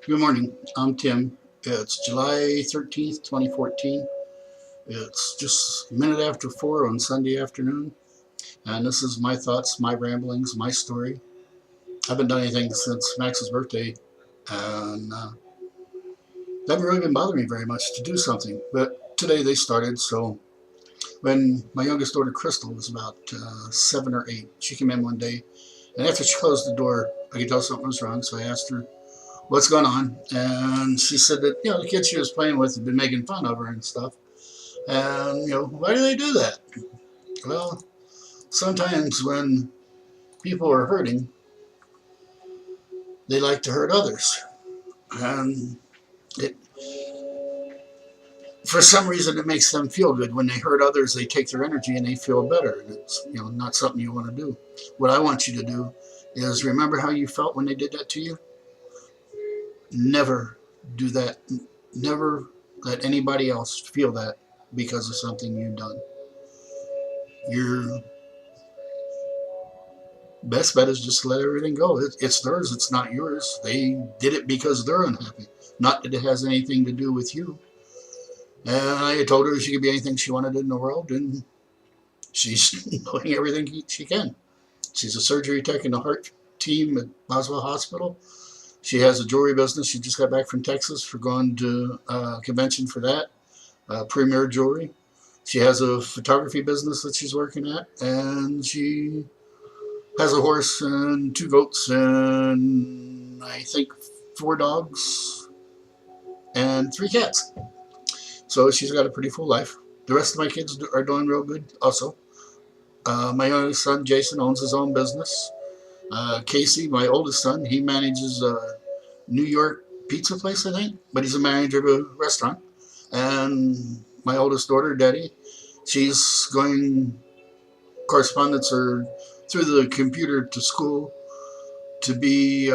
Good morning. I'm Tim. It's July 13th, 2014. It's just a minute after 4 on Sunday afternoon. And this is my thoughts, my ramblings, my story. I haven't done anything since Max's birthday. And they haven't really been bothering me very much to do something. But today they started. So when my youngest daughter, Crystal, was about 7 or 8, she came in one day. And after she closed the door, I could tell something was wrong. So I asked her, what's going on? And she said that, the kids she was playing with had been making fun of her and stuff. And, why do they do that? Well, sometimes when people are hurting, they like to hurt others. And it, for some reason, it makes them feel good. When they hurt others, they take their energy and they feel better. And it's, not something you want to do. What I want you to do is remember how you felt when they did that to you. Never do that. Never let anybody else feel that because of something you've done. Your best bet is just to let everything go. It's theirs, it's not yours. They did it because they're unhappy, not that it has anything to do with you. And I told her she could be anything she wanted in the world, and she's doing everything she can. She's a surgery tech in the heart team at Boswell Hospital. She has a jewelry business. She just got back from Texas for going to a convention for that, Premier Jewelry. She has a photography business that she's working at, and she has a horse and 2 goats and I think 4 dogs and 3 cats. So she's got a pretty full life. The rest of my kids are doing real good also. My youngest son, Jason, owns his own business. Casey, my oldest son, he manages a New York pizza place, I think, but he's a manager of a restaurant. And my oldest daughter, Daddy, she's going correspondence or through the computer to school to be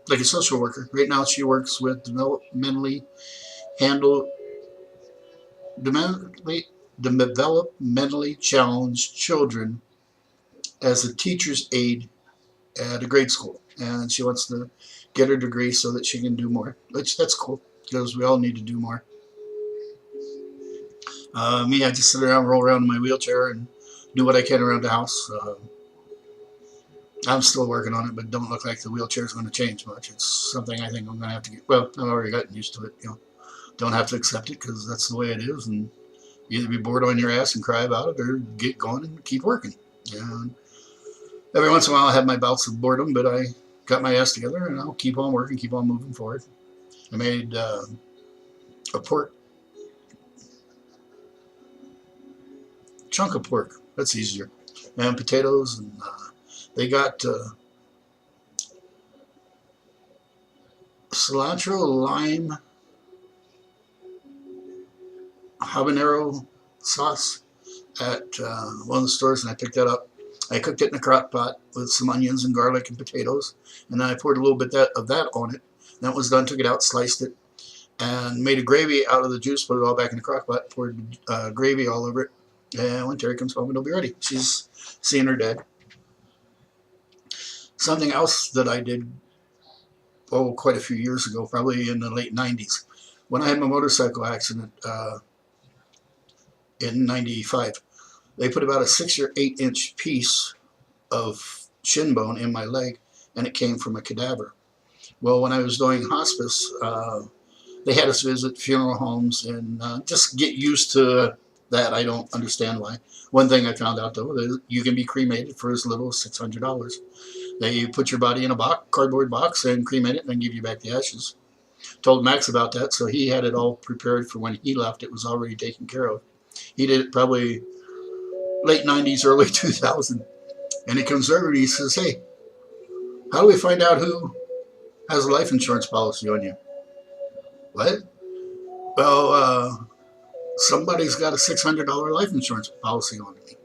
like a social worker. Right now, she works with handle developmentally challenged children as a teacher's aide at a grade school, and she wants to get her degree so that she can do more. Which that's cool because we all need to do more. Me, I just sit around, roll around in my wheelchair, and do what I can around the house. I'm still working on it, but don't look like the wheelchair is going to change much. It's something I think I'm going to have to get. Well, I've already gotten used to it. Don't have to accept it because that's the way it is, and either be bored on your ass and cry about it, or get going and keep working. And every once in a while, I have my bouts of boredom, but I got my ass together, and I'll keep on working, keep on moving forward. I made a pork chunk of pork. That's easier, and potatoes, and they got cilantro, lime, habanero sauce at one of the stores, and I picked that up. I cooked it in a crock pot with some onions and garlic and potatoes, and then I poured a little bit of that on it. Then it was done, took it out, sliced it, and made a gravy out of the juice, put it all back in the crock pot, poured gravy all over it. And when Terry comes home, it'll be ready. She's seeing her dad. Something else that I did, quite a few years ago, probably in the late 90s, when I had my motorcycle accident in 95, they put about a 6 or 8 inch piece of shin bone in my leg, and it came from a cadaver. Well, when I was doing hospice, they had us visit funeral homes and just get used to that. I don't understand why. One thing I found out, though, is you can be cremated for as little as $600. They put your body in a cardboard box and cremate it and then give you back the ashes. Told Max about that, so he had it all prepared for when he left. It was already taken care of. He did it probably late 90s, early 2000. And he comes over and he says, hey, how do we find out who has a life insurance policy on you? What? Well, somebody's got a $600 life insurance policy on me.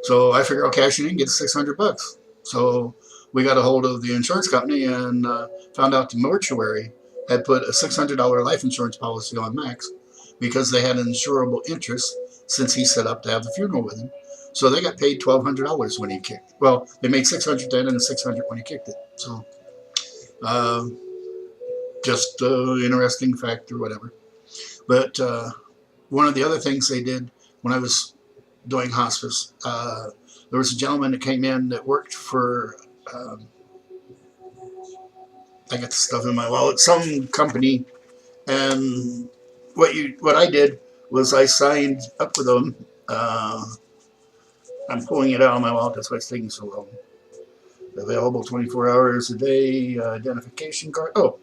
So I figure I'll cash it in and get $600. So we got a hold of the insurance company and found out the mortuary had put a $600 life insurance policy on Max because they had an insurable interest since he set up to have the funeral with him. So they got paid $1,200 when he kicked. Well, they made $600 then and $600 when he kicked it. So Just interesting fact or whatever. But one of the other things they did when I was doing hospice, there was a gentleman that came in that worked for, I got the stuff in my wallet, some company, and what I did was I signed up with them. I'm pulling it out of my wallet. That's why it's taking so long. Available 24 hours a day. Identification card. Oh,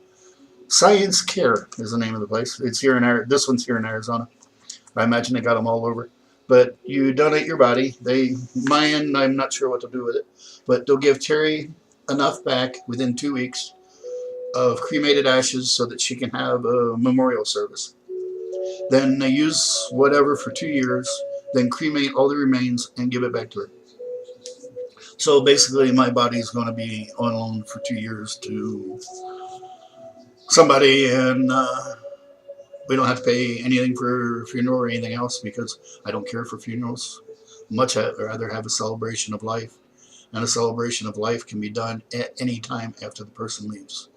Science Care is the name of the place. It's here in this one's here in Arizona. I imagine they got them all over. But you donate your body. Mine, I'm not sure what to do with it, but they'll give Terry enough back within 2 weeks of cremated ashes so that she can have a memorial service. Then they use whatever for 2 years, then cremate all the remains and give it back to her. So basically my body is going to be on loan for 2 years to somebody, and we don't have to pay anything for a funeral or anything else because I don't care for funerals. Much I'd rather have a celebration of life, and a celebration of life can be done at any time after the person leaves.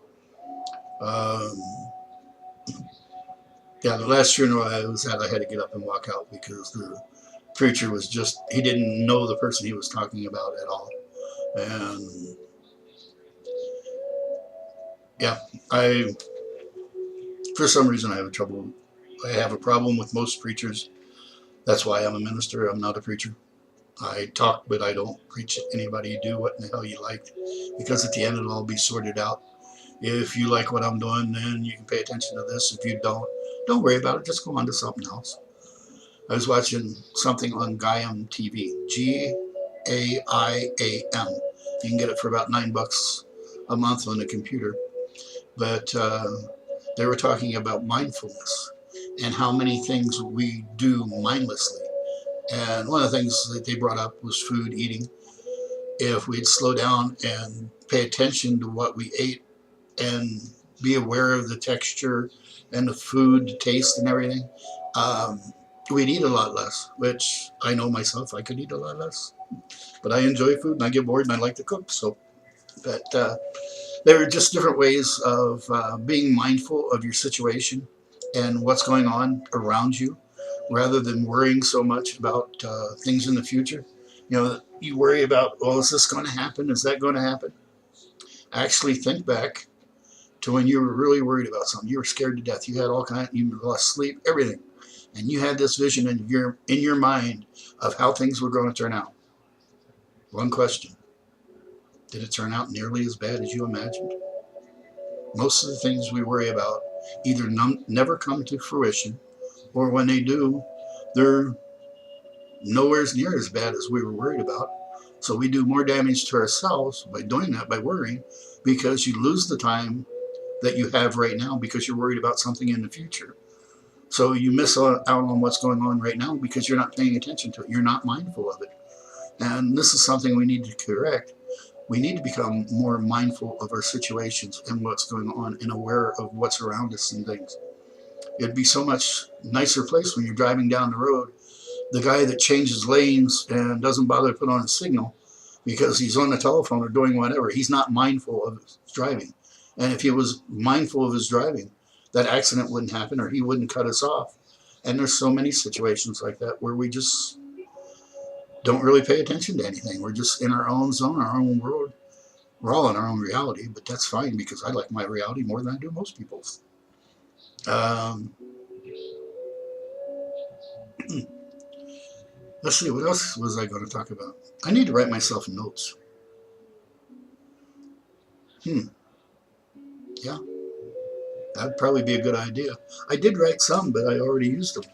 Yeah, the last funeral I was at, I had to get up and walk out because the preacher was he didn't know the person he was talking about at all. And yeah, for some reason I have a problem with most preachers. That's why I'm a minister. I'm not a preacher. I talk, but I don't preach at anybody. Do what in the hell you like, because at the end it'll all be sorted out. If you like what I'm doing, then you can pay attention to this. If you don't worry about it. Just go on to something else. I was watching something on Gaiam TV. G-A-I-A-M. You can get it for about $9 a month on the computer. But they were talking about mindfulness and how many things we do mindlessly. And one of the things that they brought up was food eating. If we'd slow down and pay attention to what we ate and be aware of the texture and the food, the taste and everything, we'd eat a lot less, which I know myself, I could eat a lot less. But I enjoy food and I get bored and I like to cook. So, but there are just different ways of being mindful of your situation and what's going on around you, rather than worrying so much about things in the future. You know, you worry about, well, is this going to happen? Is that going to happen? Actually think back to when you were really worried about something. You were scared to death. You had you lost sleep, everything. And you had this vision in your mind of how things were going to turn out. One question. Did it turn out nearly as bad as you imagined? Most of the things we worry about either never come to fruition, or when they do, they're nowhere near as bad as we were worried about. So we do more damage to ourselves by doing that, by worrying, because you lose the time that you have right now because you're worried about something in the future. So you miss out on what's going on right now because you're not paying attention to it. You're not mindful of it. And this is something we need to correct. We need to become more mindful of our situations and what's going on and aware of what's around us and things. It'd be so much nicer place when you're driving down the road. The guy that changes lanes and doesn't bother to put on a signal because he's on the telephone or doing whatever, he's not mindful of his driving. And if he was mindful of his driving, that accident wouldn't happen or he wouldn't cut us off. And there's so many situations like that where we just don't really pay attention to anything. We're just in our own zone, our own world. We're all in our own reality, but that's fine because I like my reality more than I do most people's. Let's see, what else was I going to talk about? I need to write myself notes. Yeah, that'd probably be a good idea. I did write some, but I already used them.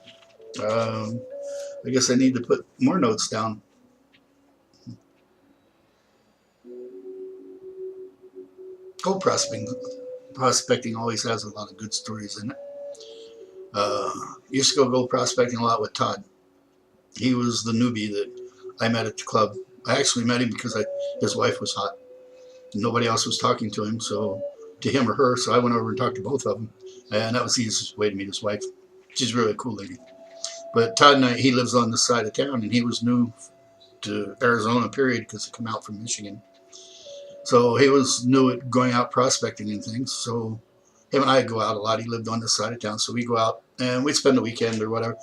I guess I need to put more notes down. Gold prospecting always has a lot of good stories in it. Used to go gold prospecting a lot with Todd. He was the newbie that I met at the club. I actually met him because his wife was hot. Nobody else was talking to him, to him or her, so I went over and talked to both of them. And that was the easiest way to meet his wife. She's a really cool lady. But Todd and he lives on this side of town, and he was new to Arizona, period, because he come out from Michigan. So he was new at going out prospecting and things. So him and I go out a lot. He lived on this side of town, so we go out and we'd spend the weekend or whatever.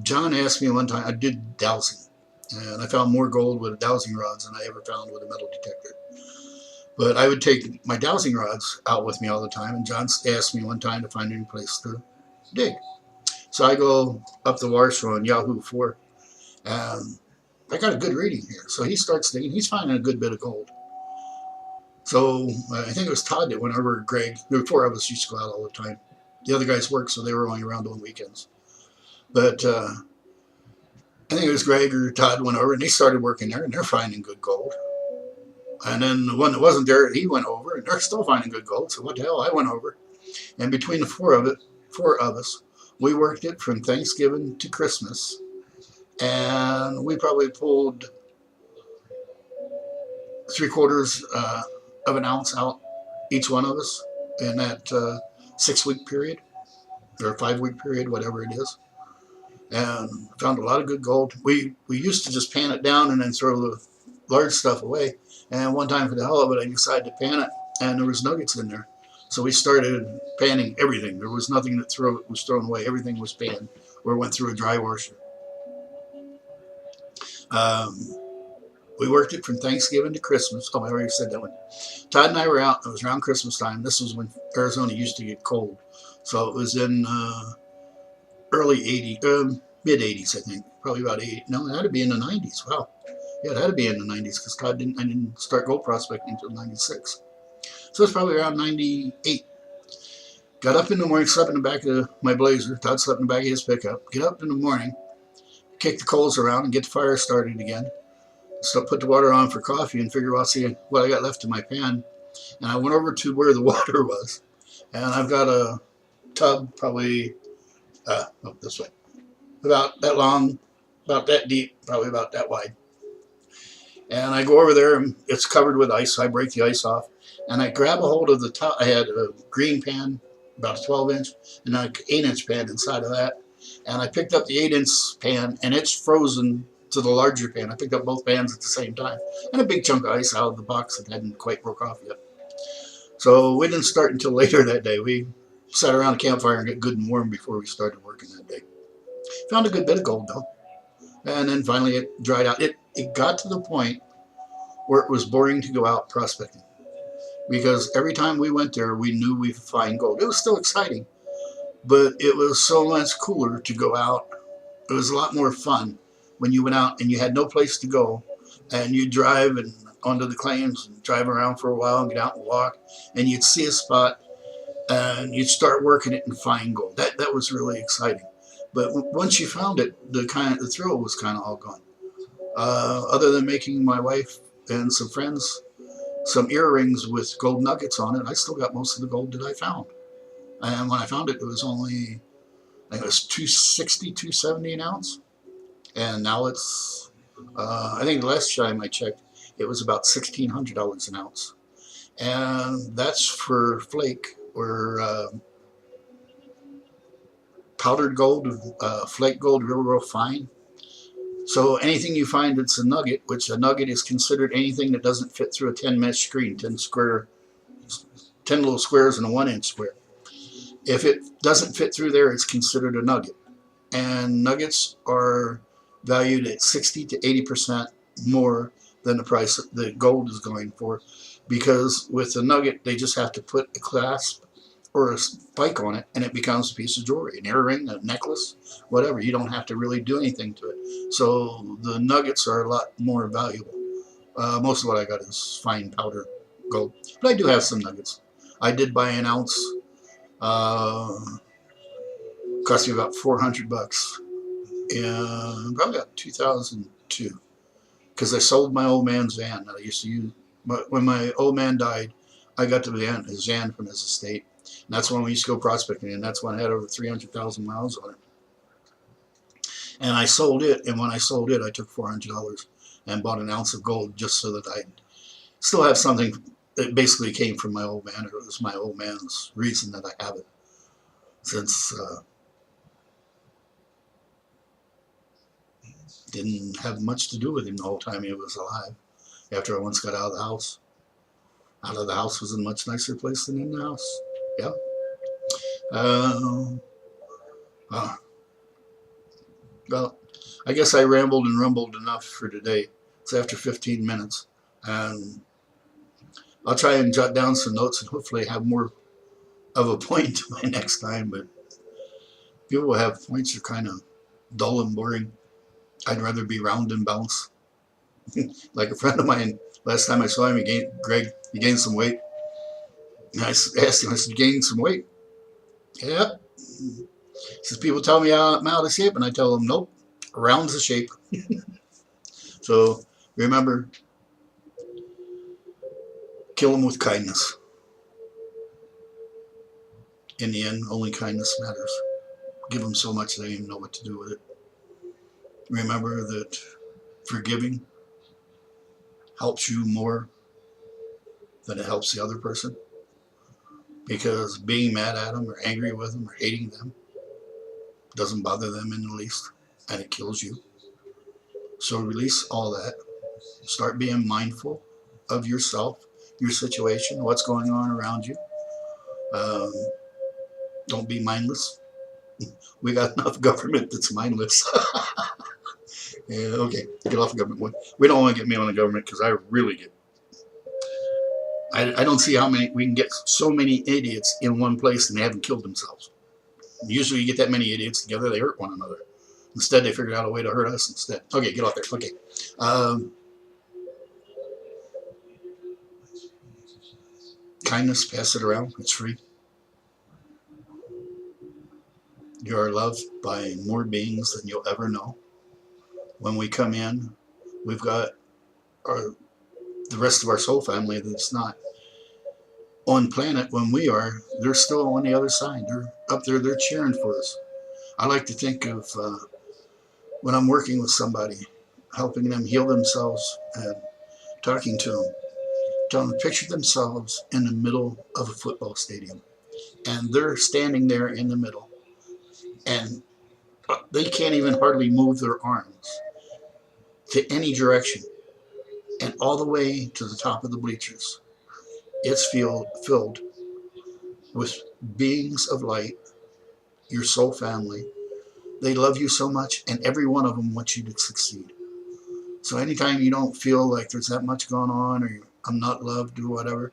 John asked me one time, I did dowsing, and I found more gold with dowsing rods than I ever found with a metal detector. But I would take my dowsing rods out with me all the time, and John asked me one time to find any place to dig. So I go up the Warsaw on Yahoo 4, and I got a good reading here. So he starts digging. He's finding a good bit of gold. So I think it was Todd that went over, Greg. There were 4 of us used to go out all the time. The other guys worked, so they were only around on weekends. But I think it was Greg or Todd went over, and they started working there, and they're finding good gold. And then the one that wasn't there, he went over, and they're still finding good gold. So what the hell? I went over, and between the four of us, we worked it from Thanksgiving to Christmas, and we probably pulled 3/4 of an ounce out, each one of us, in that 6-week period or 5-week period, whatever it is, and found a lot of good gold. We used to just pan it down and then throw the large stuff away. And one time, for the hell of it, I decided to pan it, and there was nuggets in there. So we started panning everything. There was nothing that was thrown away. Everything was panned or went through a dry washer. We worked it from Thanksgiving to Christmas. Oh, I already said that one. Todd and I were out. It was around Christmas time. This was when Arizona used to get cold. So it was in early 80s, mid 80s, I think. Probably about 80. No, it had to be in the 90s. Wow. Yeah, it had to be in the 90s because I didn't start gold prospecting until 96. So it's probably around 98. Got up in the morning, slept in the back of my Blazer. Todd slept in the back of his pickup. Get up in the morning, kick the coals around, and get the fire started again. So put the water on for coffee and figure out, see what I got left in my pan. And I went over to where the water was. And I've got a tub probably, this way, about that long, about that deep, probably about that wide. And I go over there, and it's covered with ice. So I break the ice off, and I grab a hold of the top. I had a green pan, about a 12-inch, and an 8-inch pan inside of that. And I picked up the 8-inch pan, and it's frozen to the larger pan. I picked up both pans at the same time, and a big chunk of ice out of the box that hadn't quite broke off yet. So we didn't start until later that day. We sat around a campfire and got good and warm before we started working that day. Found a good bit of gold, though. And then finally it dried out. It got to the point where it was boring to go out prospecting, because every time we went there, we knew we'd find gold. It was still exciting, but it was so much cooler to go out. It was a lot more fun when you went out and you had no place to go, and you drive and onto the claims and drive around for a while and get out and walk, and you'd see a spot and you'd start working it and find gold. That was really exciting. But once you found it, the thrill was kind of all gone. Other than making my wife and some friends some earrings with gold nuggets on it, I still got most of the gold that I found. And when I found it, it was only, I think it was 260, 270 an ounce. And now it's, I think the last time I checked, it was about $1,600 an ounce. And that's for flake or powdered gold, flake gold, real fine. So anything you find that's a nugget, which a nugget is considered anything that doesn't fit through a 10 mesh screen, 10 little squares and a 1-inch square. If it doesn't fit through there, it's considered a nugget. And nuggets are valued at 60 to 80% more than the price the gold is going for, because with the nugget, they just have to put a clasp or a spike on it, and it becomes a piece of jewelry, an earring, a necklace, whatever. You don't have to really do anything to it. So the nuggets are a lot more valuable. Most of what I got is fine powder gold, but I do have some nuggets. I did buy an ounce. Cost me about $400 in probably about 2002, because I sold my old man's van that I used to use. But when my old man died, I got his van from his estate. And that's when we used to go prospecting, and that's when I had over 300,000 miles on it. And I sold it, and when I sold it, I took $400 and bought an ounce of gold just so that I'd still have something that basically came from my old man, or it was my old man's reason that I have it. Since didn't have much to do with him the whole time he was alive, after I once got out of the house. Out of the house was a much nicer place than in the house. Yeah. Uh, uh, well, I guess I rambled and rumbled enough for today. It's after 15 minutes. And I'll try and jot down some notes and hopefully have more of a point by next time. But people who have points are kind of dull and boring. I'd rather be round and bounce. Like a friend of mine, last time I saw him, he gained some weight. And I asked him, I said, "You gained some weight?" "Yep." He says, "People tell me I'm out of shape," and I tell them, "Nope, round's the shape." So remember, kill them with kindness. In the end, only kindness matters. Give them so much they don't even know what to do with it. Remember that forgiving helps you more than it helps the other person, because being mad at them or angry with them or hating them doesn't bother them in the least, and it kills you. So release all that. Start being mindful of yourself, your situation, what's going on around you. Um, don't be mindless. We got enough government that's mindless. Yeah, okay, get off the government. We don't want to get me on the government, because I really get. I don't see how many we can get so many idiots in one place and they haven't killed themselves. Usually, you get that many idiots together, they hurt one another. Instead, they figured out a way to hurt us instead. Okay, get off there. Okay. Kindness, pass it around. It's free. You are loved by more beings than you'll ever know. When we come in, we've got the rest of our soul family that's not on planet when we are. They're still on the other side. They're up there. They're cheering for us. I like to think of when I'm working with somebody, helping them heal themselves and talking to them, telling them to picture themselves in the middle of a football stadium. And they're standing there in the middle. And they can't even hardly move their arms to any direction. And all the way to the top of the bleachers, it's filled with beings of light, your soul family. They love you so much, and every one of them wants you to succeed. So anytime you don't feel like there's that much going on, or I'm not loved or whatever,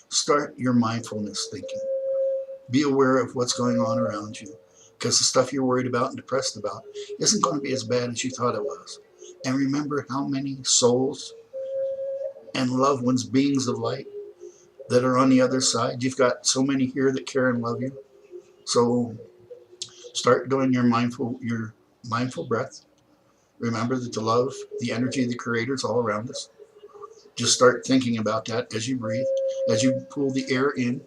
start your mindfulness thinking. Be aware of what's going on around you, because the stuff you're worried about and depressed about isn't going to be as bad as you thought it was. And remember how many souls and loved ones, beings of light, that are on the other side. You've got so many here that care and love you. So start doing your mindful breath. Remember that the love, the energy of the Creator is all around us. Just start thinking about that as you breathe, as you pull the air in.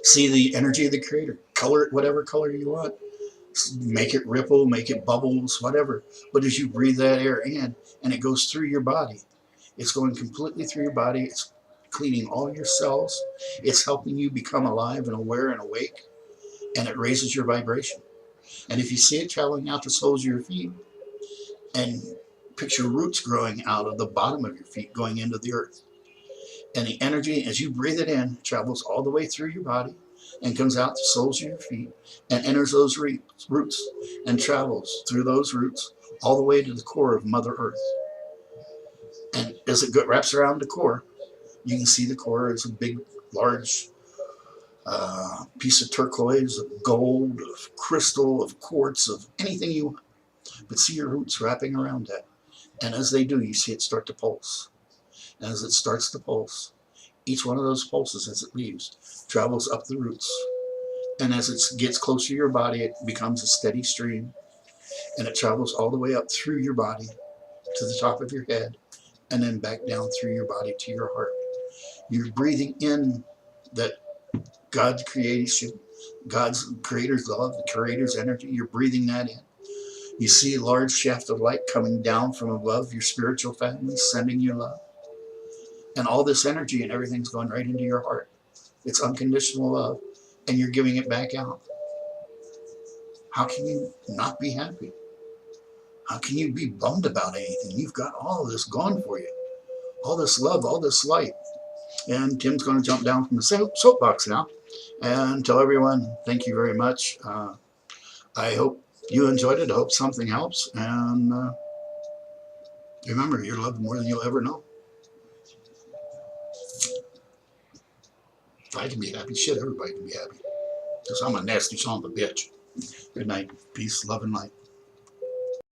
See the energy of the Creator. Color it whatever color you want. Make it ripple, make it bubbles, whatever. But as you breathe that air in, and it goes through your body, it's going completely through your body. It's cleaning all your cells. It's helping you become alive and aware and awake. And it raises your vibration. And if you see it traveling out the soles of your feet, and picture roots growing out of the bottom of your feet going into the earth. And the energy, as you breathe it in, travels all the way through your body and comes out the soles of your feet and enters those roots and travels through those roots all the way to the core of Mother Earth. And as it wraps around the core, you can see the core is a big, large piece of turquoise, of gold, of crystal, of quartz, of anything you want. But see your roots wrapping around that. And as they do, you see it start to pulse. And as it starts to pulse, each one of those pulses, as it leaves, travels up the roots. And as it gets closer to your body, it becomes a steady stream. And it travels all the way up through your body to the top of your head, and then back down through your body to your heart. You're breathing in that God's creation, God's Creator's love, the Creator's energy. You're breathing that in. You see a large shaft of light coming down from above your spiritual family, sending you love. And all this energy and everything's going right into your heart. It's unconditional love, and you're giving it back out. How can you not be happy? How can you be bummed about anything? You've got all of this gone for you. All this love, all this light. And Tim's going to jump down from the soapbox now and tell everyone thank you very much. I hope you enjoyed it. I hope something helps. And remember, you're loved more than you'll ever know. If I can be happy, shit, everybody can be happy. Because I'm a nasty son of a bitch. Good night. Peace, love, and light.